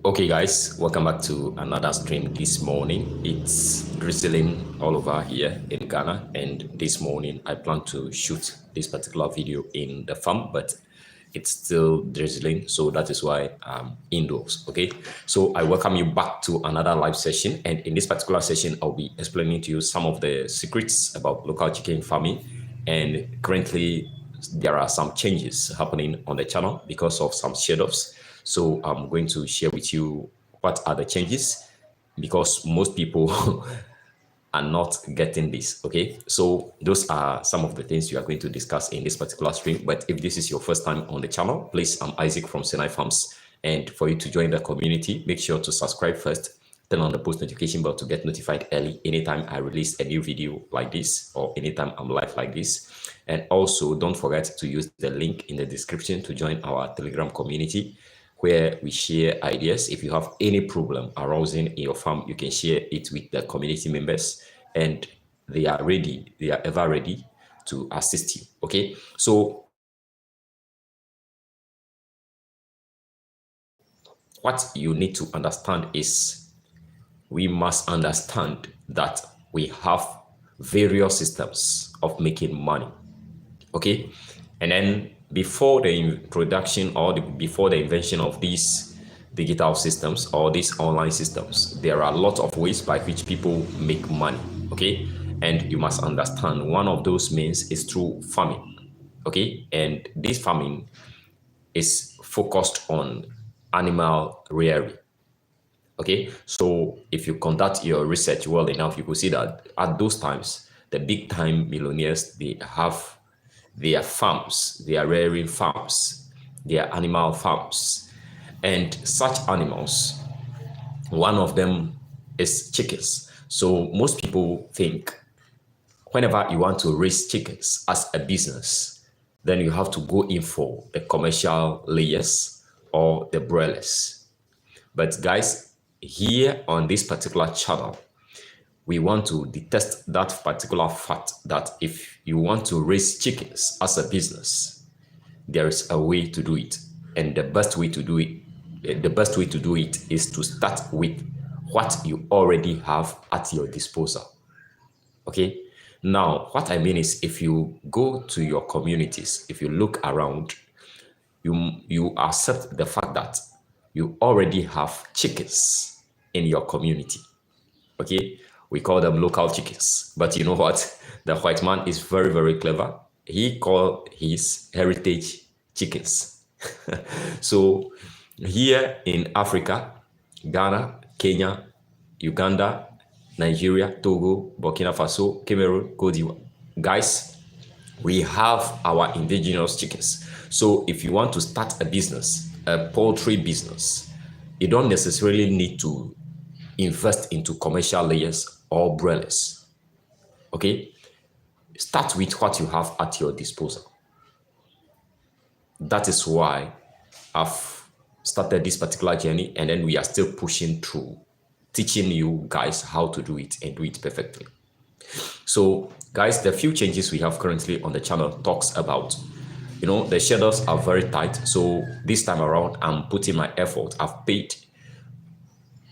Okay guys, welcome back to another stream this morning. It's drizzling all over here in Ghana, and this morning I plan to shoot this particular video in the farm, but it's still drizzling, so that is why I'm indoors. Okay, so I welcome you back to another live session, and in this particular session I'll be explaining to you some of the secrets about local chicken farming. And currently there are some changes happening on the channel because of some shut-offs. So I'm going to share with you what are the changes, because most people are not getting this. Okay, so those are some of the things we are going to discuss in this particular stream. But if this is your first time on the channel, please, I'm Isaac from Sinai Farms, and for you to join the community, make sure to subscribe first, turn on the post notification bell to get notified early anytime I release a new video like this, or anytime I'm live like this. And also don't forget to use the link in the description to join our Telegram community, where we share ideas. If you have any problem arising in your farm, you can share it with the community members, and they are ever ready to assist you. Okay, so what you need to understand is we must understand that we have various systems of making money. Okay, and then before the introduction or before the invention of these digital systems or these online systems, there are a lot of ways by which people make money. Okay, and you must understand one of those means is through farming. Okay, and this farming is focused on animal rearing. Okay, so if you conduct your research well enough, you could see that at those times, the big time millionaires, they have their farms, they are rearing farms, they are animal farms. And such animals, one of them is chickens. So most people think whenever you want to raise chickens as a business, then you have to go in for the commercial layers or the broilers. But guys, here on this particular channel, we want to detest that particular fact that if you want to raise chickens as a business, there is a way to do it. And the best way to do it is to start with what you already have at your disposal. Okay, now what I mean is, if you go to your communities, if you look around, you accept the fact that you already have chickens in your community. Okay, we call them local chickens, but you know what, the white man is very, very clever. He called his heritage chickens. So here in Africa, Ghana, Kenya, Uganda, Nigeria, Togo, Burkina Faso, Cameroon, Cote d'Ivoire, guys, we have our indigenous chickens. So if you want to start a business, a poultry business, you don't necessarily need to invest into commercial layers or broilers. Okay, start with what you have at your disposal. That is why I've started this particular journey, and then we are still pushing through, teaching you guys how to do it and do it perfectly. So guys, the few changes we have currently on the channel talks about, the schedules are very tight. So this time around, I'm putting my effort. I've paid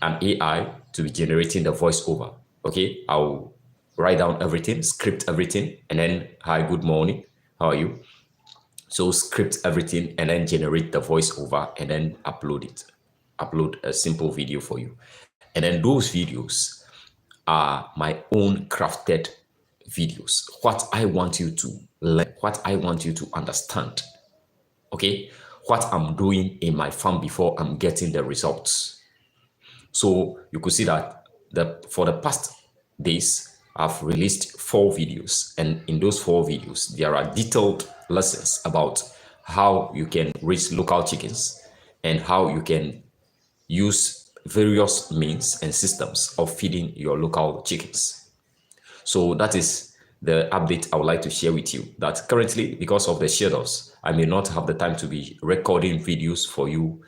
an AI to be generating the voiceover. Okay, I'll write down everything, script everything, and then, hi, good morning, how are you? So script everything and then generate the voiceover and then upload a simple video for you. And then those videos are my own crafted videos, what I want you to learn, what I want you to understand. Okay, what I'm doing in my farm before I'm getting the results. So you could see that for the past days, I've released 4 videos, and in those 4 videos, there are detailed lessons about how you can raise local chickens and how you can use various means and systems of feeding your local chickens. So that is the update I would like to share with you, that currently, because of the schedules, I may not have the time to be recording videos for you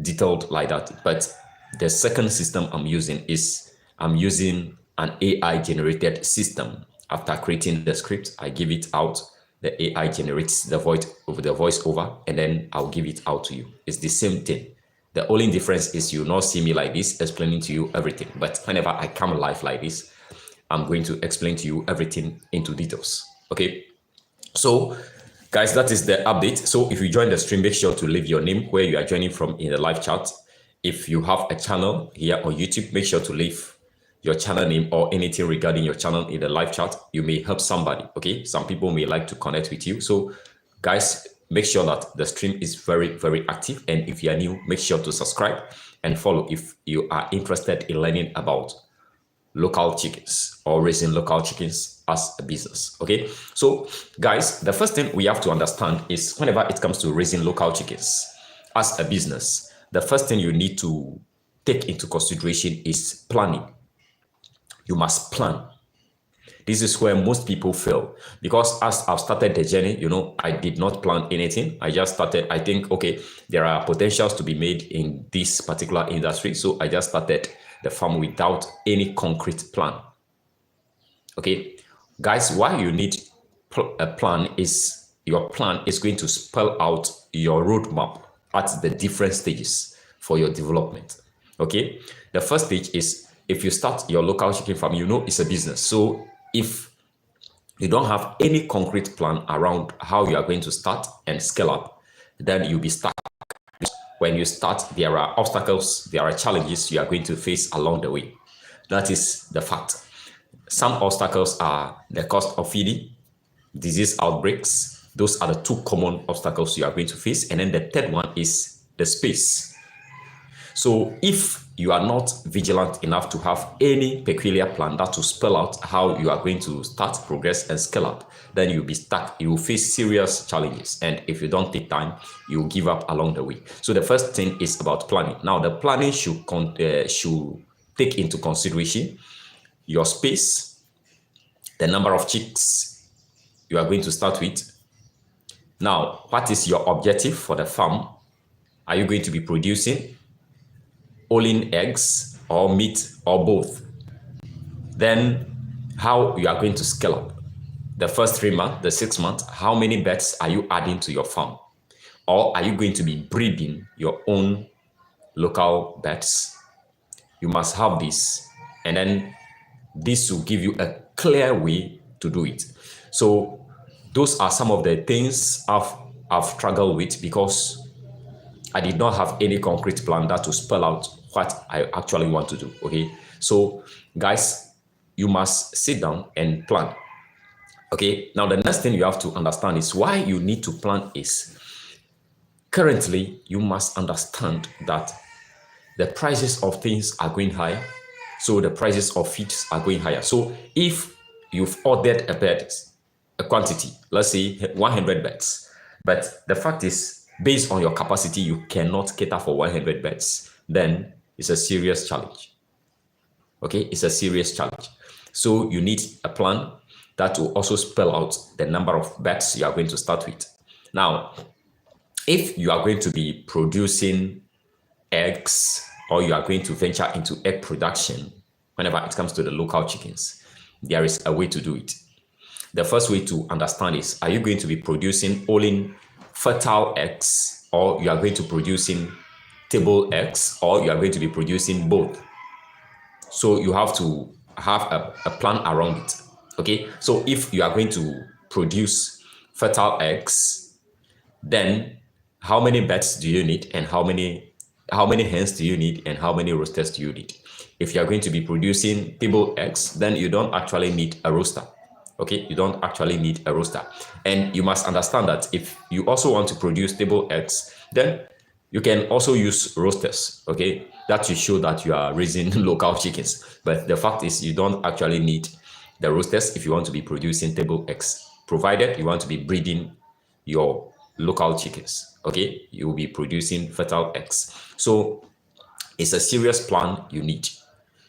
detailed like that. But the second system I'm using is I'm using an AI generated system. After creating the script, I give it out. The AI generates the voiceover, and then I'll give it out to you. It's the same thing. The only difference is you not see me like this explaining to you everything. But whenever I come live like this, I'm going to explain to you everything into details. Okay. So guys, that is the update. So if you join the stream, make sure to leave your name where you are joining from in the live chat. If you have a channel here on YouTube, make sure to leave your channel name or anything regarding your channel in the live chat. You may help somebody. Okay. Some people may like to connect with you. So guys, make sure that the stream is very, very active. And if you are new, make sure to subscribe and follow if you are interested in learning about local chickens or raising local chickens as a business. Okay. So guys, the first thing we have to understand is whenever it comes to raising local chickens as a business, the first thing you need to take into consideration is planning. You must plan. This is where most people fail, because as I've started the journey, I did not plan anything. I just started. I think, okay, there are potentials to be made in this particular industry. So I just started the farm without any concrete plan. Okay, guys, why you need a plan is your plan is going to spell out your roadmap at the different stages for your development. Okay, the first stage is if you start your local chicken farm, it's a business. So if you don't have any concrete plan around how you are going to start and scale up, then you'll be stuck. When you start, there are obstacles, there are challenges you are going to face along the way. That is the fact. Some obstacles are the cost of feeding, disease outbreaks. Those are the two common obstacles you are going to face. And then the third one is the space. So if you are not vigilant enough to have any peculiar plan that will spell out how you are going to start, progress, and scale up, then you'll be stuck. You will face serious challenges. And if you don't take time, you will give up along the way. So the first thing is about planning. Now, the planning should take into consideration your space, the number of chicks you are going to start with. Now, what is your objective for the farm? Are you going to be producing only eggs or meat or both? Then how you are going to scale up? The first 3 months, the 6 months, how many birds are you adding to your farm? Or are you going to be breeding your own local birds? You must have this. And then this will give you a clear way to do it. So those are some of the things I've struggled with, because I did not have any concrete plan that to spell out what I actually want to do. Okay. So guys, you must sit down and plan. Okay. Now the next thing you have to understand is why you need to plan is currently you must understand that the prices of things are going higher. So the prices of feeds are going higher. So if you've ordered a quantity, let's say 100 birds, but the fact is, based on your capacity, you cannot cater for 100 birds, then it's a serious challenge. Okay, it's a serious challenge. So you need a plan that will also spell out the number of birds you are going to start with. Now, if you are going to be producing eggs, or you are going to venture into egg production, whenever it comes to the local chickens, there is a way to do it. The first way to understand is, are you going to be producing only fertile eggs, or you are going to be producing table eggs, or you are going to be producing both? So you have to have a plan around it. Okay, so if you are going to produce fertile eggs, then how many birds do you need, and how many hens do you need, and how many roosters do you need? If you are going to be producing table eggs, then you don't actually need a rooster. Okay, you don't actually need a rooster. And you must understand that if you also want to produce table eggs, then you can also use roosters. Okay, that will show that you are raising local chickens. But the fact is, you don't actually need the roosters if you want to be producing table eggs, provided you want to be breeding your local chickens. Okay, you will be producing fertile eggs. So it's a serious plan you need.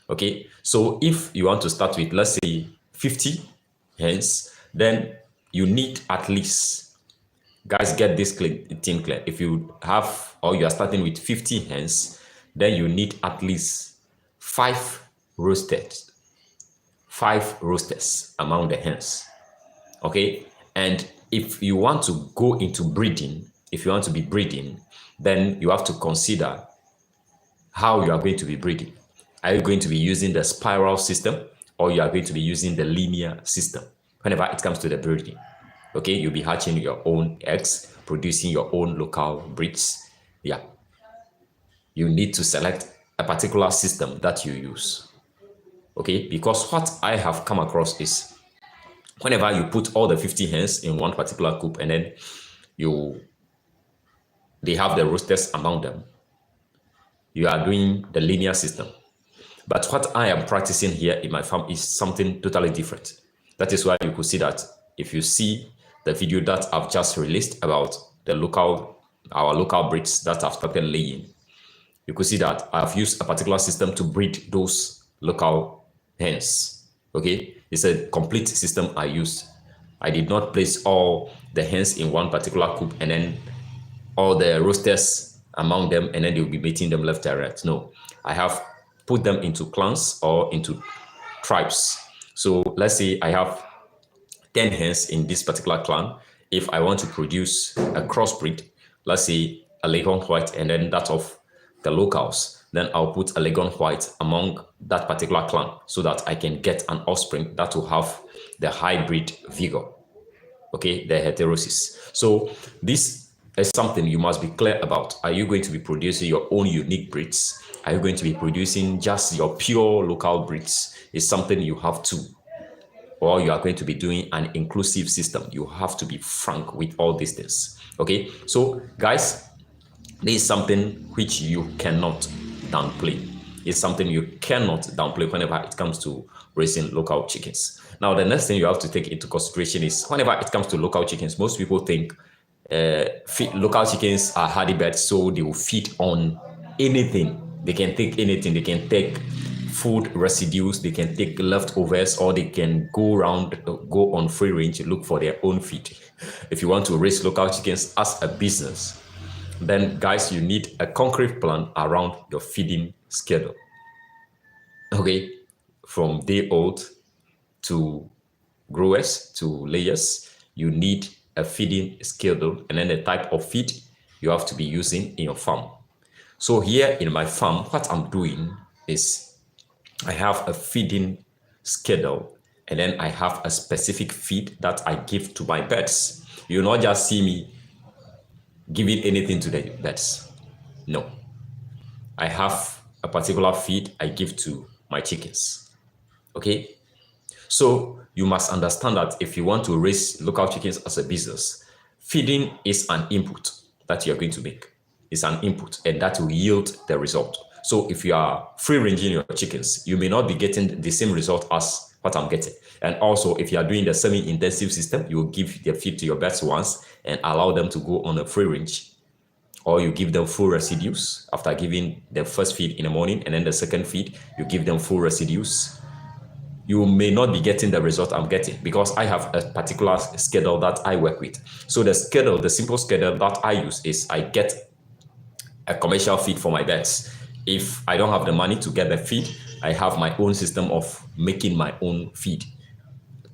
Okay, so if you want to start with, let's say 50 hens, then you need at least, guys, get this thing clear. If you have, or you are starting with 50 hens, then you need at least 5 roosters among the hens. Okay, and if you want to go into breeding, if you want to be breeding, then you have to consider how you are going to be breeding. Are you going to be using the spiral system, or you are going to be using the linear system whenever it comes to the breeding? Okay, you'll be hatching your own eggs, producing your own local breeds. Yeah, you need to select a particular system that you use. Okay, because what I have come across is whenever you put all the 50 hens in one particular coop and then you they have the roosters among them, you are doing the linear system. But what I am practicing here in my farm is something totally different. That is why you could see that if you see the video that I've just released about our local breeds that I've started laying, you could see that I've used a particular system to breed those local hens. Okay, it's a complete system I used. I did not place all the hens in one particular coop and then all the roosters among them and then they'll be mating them left and right. No, I have put them into clans or into tribes. So let's say I have 10 hens in this particular clan. If I want to produce a crossbreed, let's say a Leghorn White and then that of the locals, then I'll put a Leghorn White among that particular clan so that I can get an offspring that will have the hybrid vigor, okay, the heterosis. So this is something you must be clear about. Are you going to be producing your own unique breeds? Are you going to be producing just your pure local breeds? It's something you have to, or you are going to be doing an inclusive system. You have to be frank with all these things. Okay, so guys, this is something which you cannot downplay. It's something you cannot downplay whenever it comes to raising local chickens. Now, the next thing you have to take into consideration is whenever it comes to local chickens, most people think local chickens are hardy birds, so they will feed on anything. They can take anything. They can take food residues, they can take leftovers, or they can go on free range, look for their own feed. If you want to raise local chickens as a business, then guys, you need a concrete plan around your feeding schedule. Okay, from day old to growers to layers, you need a feeding schedule and then the type of feed you have to be using in your farm. So here in my farm, what I'm doing is I have a feeding schedule and then I have a specific feed that I give to my birds. You will not just see me giving anything to the birds. No. I have a particular feed I give to my chickens. Okay? So you must understand that if you want to raise local chickens as a business, feeding is an input that you are going to make. It's an input and that will yield the result. So if you are free ranging your chickens, you may not be getting the same result as what I'm getting. And also, if you are doing the semi-intensive system, you will give the feed to your birds once and allow them to go on a free range. Or you give them full residues after giving the first feed in the morning, and then the second feed, you give them full residues. You may not be getting the result I'm getting because I have a particular schedule that I work with. So the simple schedule that I use is I get a commercial feed for my birds. If I don't have the money to get the feed, I have my own system of making my own feed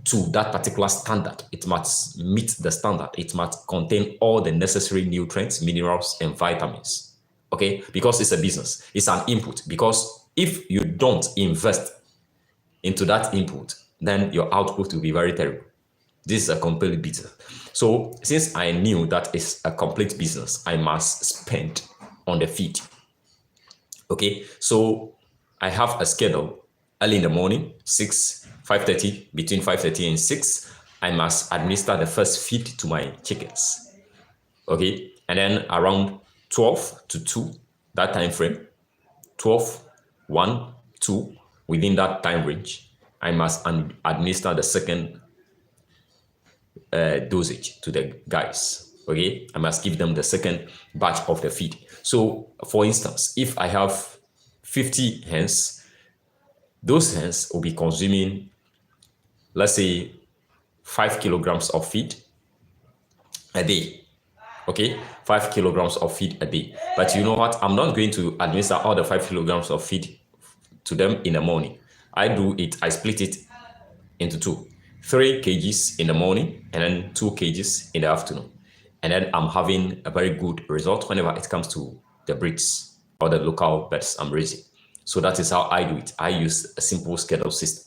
to that particular standard. It must meet the standard. It must contain all the necessary nutrients, minerals, and vitamins. Okay? Because it's a business. It's an input. Because if you don't invest into that input, then your output will be very terrible. This is a complete business. So since I knew that it's a complete business, I must spend on the feed. Okay, so I have a schedule. Early in the morning, 5:30, between 5:30 and 6, I must administer the first feed to my chickens. Okay, and then around 12 to 2, that time frame, 12, 1, 2, within that time range, I must administer the second dosage to the guys. Okay, I must give them the second batch of the feed. So, for instance, if I have 50 hens, those hens will be consuming, let's say, 5 kilograms of feed a day. Okay, 5 kilograms of feed a day. But you know what? I'm not going to administer all the 5 kilograms of feed to them in the morning. I split it into 2. 3 kgs in the morning and then 2 kgs in the afternoon. And then I'm having a very good result whenever it comes to the breeds. or the local birds I'm raising. So that is how I do it. I use a simple schedule system.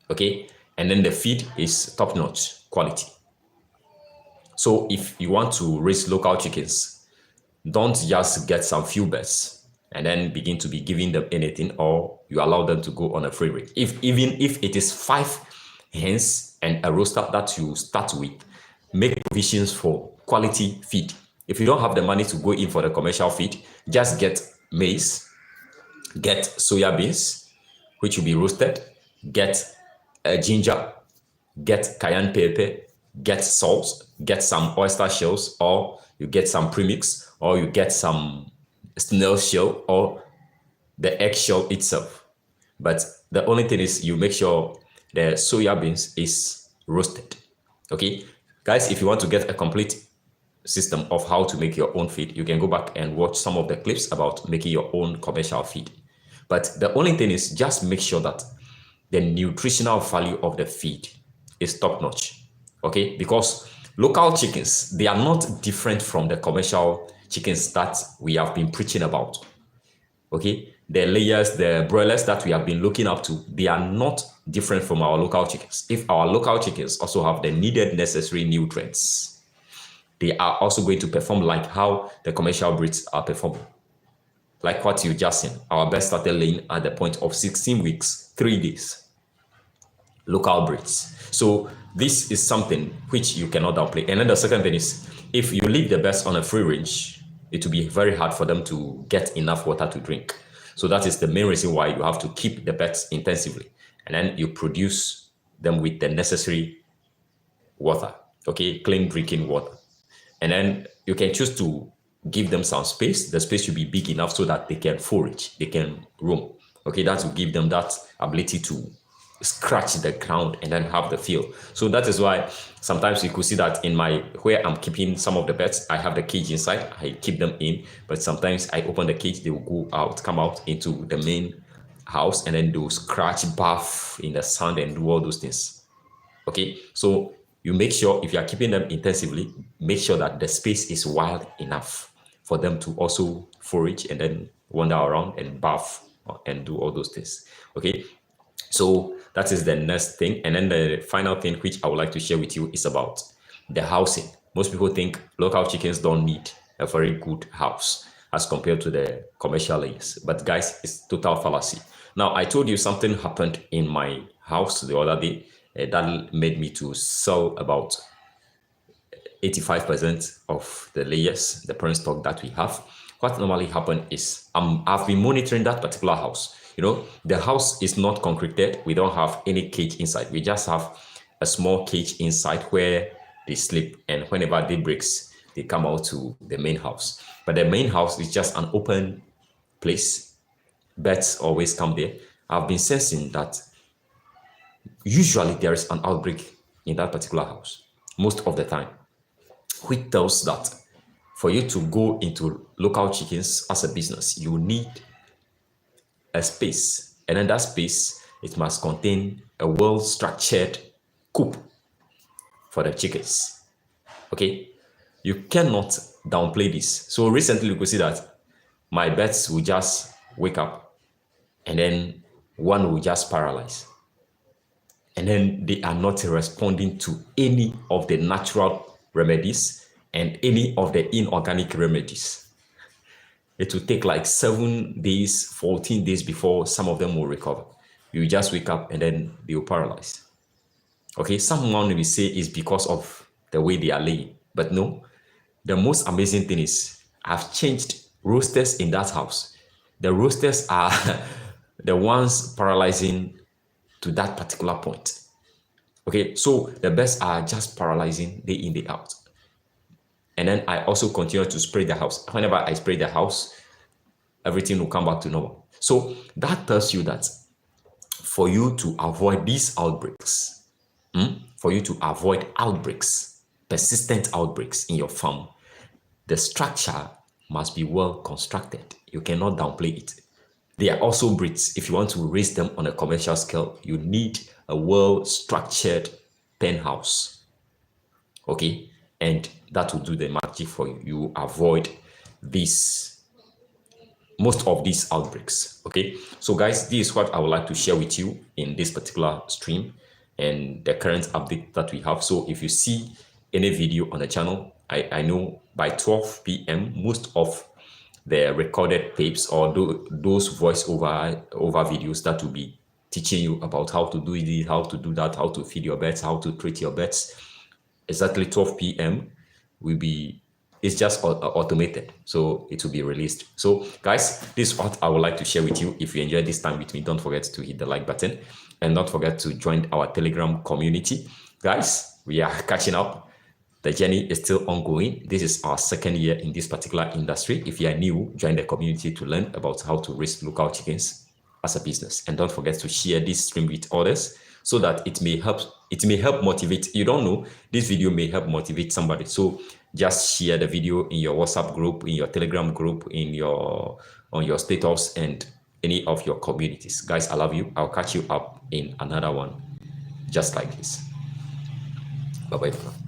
Okay. And then the feed is top notch quality. So if you want to raise local chickens, don't just get some few birds and then begin to be giving them anything, or you allow them to go on a free range. Even if it is 5 hens and a rooster that you start with, make provisions for quality feed. If you don't have the money to go in for the commercial feed, just get maize, get soya beans, which will be roasted, get ginger, get cayenne pepper, get salt, get some oyster shells, or you get some premix, or you get some snail shell, or the egg shell itself. But the only thing is you make sure the soya beans is roasted. Okay, guys, if you want to get a complete system of how to make your own feed, you can go back and watch some of the clips about making your own commercial feed. But the only thing is just make sure that the nutritional value of the feed is top notch. Okay, because local chickens, they are not different from the commercial chickens that we have been preaching about. Okay, the layers, the broilers that we have been looking up to, they are not different from our local chickens. If our local chickens also have the needed necessary nutrients, they are also going to perform like how the commercial breeds are performing. Like what you just seen, our birds started laying at the point of 16 weeks, 3 days. Local breeds. So this is something which you cannot downplay. And then the second thing is, if you leave the birds on a free range, it will be very hard for them to get enough water to drink. So that is the main reason why you have to keep the birds intensively. And then you produce them with the necessary water, okay, clean drinking water. And then you can choose to give them some space. The space should be big enough so that they can forage, they can roam. Okay, that will give them that ability to scratch the ground and then have the feel. So that is why sometimes you could see that in my, where I'm keeping some of the pets, I have the cage inside, I keep them in, but sometimes I open the cage, they will go out, come out into the main house, and then do scratch, bath in the sand and do all those things. Okay, so you make sure if you are keeping them intensively, make sure that the space is wide enough for them to also forage and then wander around and bath and do all those things. Okay, so that is the next thing. And then the final thing which I would like to share with you is about the housing. Most people think local chickens don't need a very good house as compared to the commercial layers. But guys, it's total fallacy. Now, I told you something happened in my house the other day that made me to sell about 85% of the layers, the parent stock that we have. What normally happens is I've been monitoring that particular house. You know, the house is not concreted. We don't have any cage inside. We just have a small cage inside where they sleep. And whenever day breaks, they come out to the main house. But the main house is just an open place. Birds always come there. I've been sensing that usually there is an outbreak in that particular house most of the time, which tells that for you to go into local chickens as a business, you need a space, and in that space, it must contain a well-structured coop for the chickens. Okay, you cannot downplay this. So recently, you could see that my birds will just wake up, and then one will just paralyze, and then they are not responding to any of the natural remedies and any of the inorganic remedies. It will take like 7 days, 14 days before some of them will recover. You just wake up and then they will paralyze. Okay, someone will say it's because of the way they are laying, but no. The most amazing thing is I've changed roosters in that house. The roosters are the ones paralyzing to that particular point. Okay, so the birds are just paralyzing day in, day out. And then I also continue to spray the house. Whenever I spray the house, everything will come back to normal. So that tells you that for you to avoid these outbreaks, for you to avoid outbreaks, persistent outbreaks in your farm, the structure must be well constructed. You cannot downplay it. They are also breeds. If you want to raise them on a commercial scale, you need a well-structured pen house. Okay? And that will do the magic for you. You avoid these most of these outbreaks. Okay, so guys, this is what I would like to share with you in this particular stream and the current update that we have. So if you see any video on the channel, I know by 12 p.m. most of the recorded tapes or those voice over videos that will be teaching you about how to do this, how to do that, how to feed your birds, how to treat your birds, exactly 12 p.m. will be, it's just automated, so it will be released. So guys, this is what I would like to share with you. If you enjoyed this time with me, don't forget to hit the like button and don't forget to join our Telegram community. Guys, we are catching up. The journey is still ongoing. This is our second year in this particular industry. If you are new, join the community to learn about how to raise local chickens as a business. And don't forget to share this stream with others so that it may help motivate. You don't know, this video may help motivate somebody. So just share the video in your WhatsApp group, in your Telegram group, on your status and any of your communities. Guys, I love you. I'll catch you up in another one just like this. Bye-bye for now.